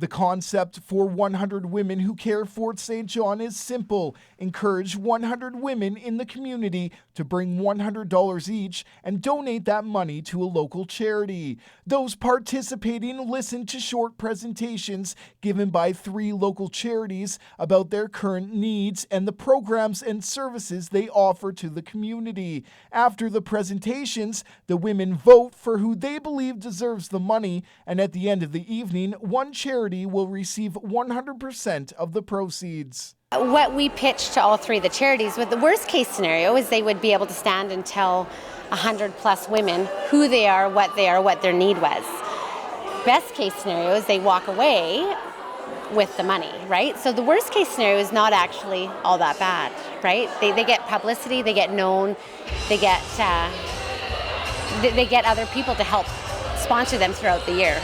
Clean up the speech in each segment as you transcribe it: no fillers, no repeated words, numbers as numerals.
The concept for 100 Women Who Care Fort St. John is simple. Encourage 100 women in the community to bring $100 each and donate that money to a local charity. Those participating listened to short presentations given by 3 local charities about their current needs and the programs and services they offer to the community. After the presentations, the women vote for who they believe deserves the money, and at the end of the evening, one charity will receive 100% of the proceeds. What we pitched to all 3 of the charities, with the worst case scenario is they would be able to stand and tell 100 plus women who they are, what their need was. Best case scenario is they walk away with the money, right? So the worst case scenario is not actually all that bad, right? They get publicity, they get known, they get other people to help sponsor them throughout the year.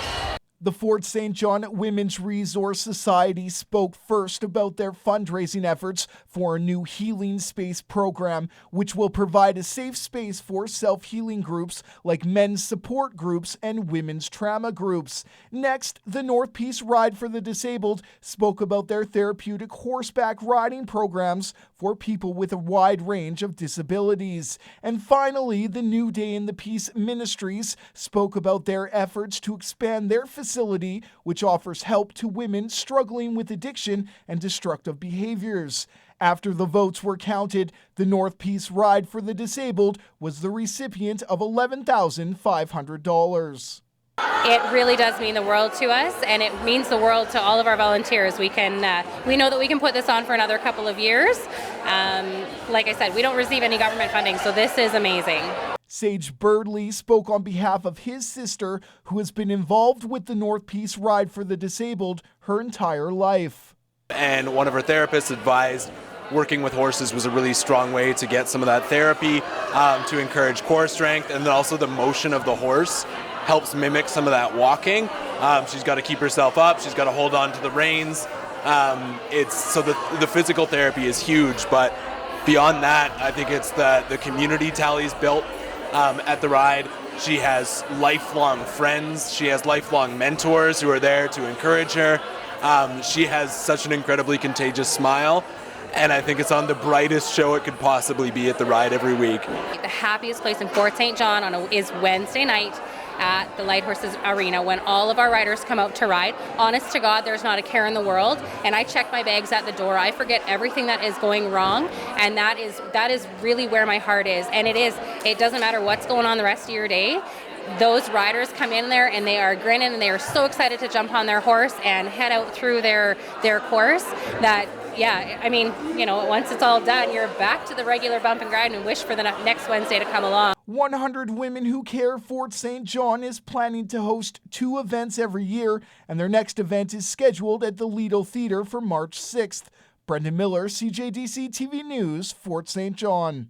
The Fort St. John Women's Resource Society spoke first about their fundraising efforts for a new healing space program, which will provide a safe space for self-healing groups like men's support groups and women's trauma groups. Next, the North Peace Ride for the Disabled spoke about their therapeutic horseback riding programs for people with a wide range of disabilities. And finally, the New Day in the Peace Ministries spoke about their efforts to expand their facility, which offers help to women struggling with addiction and destructive behaviors. After the votes were counted, the North Peace Ride for the Disabled was the recipient of $11,500. It really does mean the world to us, and it means the world to all of our volunteers. We know that we can put this on for another couple of years. Like I said, we don't receive any government funding, so this is amazing. Sage Birdley spoke on behalf of his sister, who has been involved with the North Peace Ride for the Disabled her entire life. And one of her therapists advised working with horses was a really strong way to get some of that therapy, to encourage core strength, and then also the motion of the horse helps mimic some of that walking. She's got to keep herself up, she's got to hold on to the reins. The physical therapy is huge, but beyond that, I think it's the community Tally's built at the ride. She has lifelong friends, she has lifelong mentors who are there to encourage her. She has such an incredibly contagious smile, and I think it's on the brightest show it could possibly be at the ride every week. The happiest place in Fort St. John is Wednesday night at the Light Horses Arena when all of our riders come out to ride. Honest to God, there's not a care in the world, and I check my bags at the door. I forget everything that is going wrong, and that is really where my heart is. And it doesn't matter what's going on the rest of your day. Those riders come in there and they are grinning and they are so excited to jump on their horse and head out through their course that, yeah, I mean, once it's all done, you're back to the regular bump and grind and wish for the next Wednesday to come along. 100 Women Who Care Fort St. John is planning to host 2 events every year, and their next event is scheduled at the Lido Theatre for March 6th. Brendan Miller, CJDC-TV News, Fort St. John.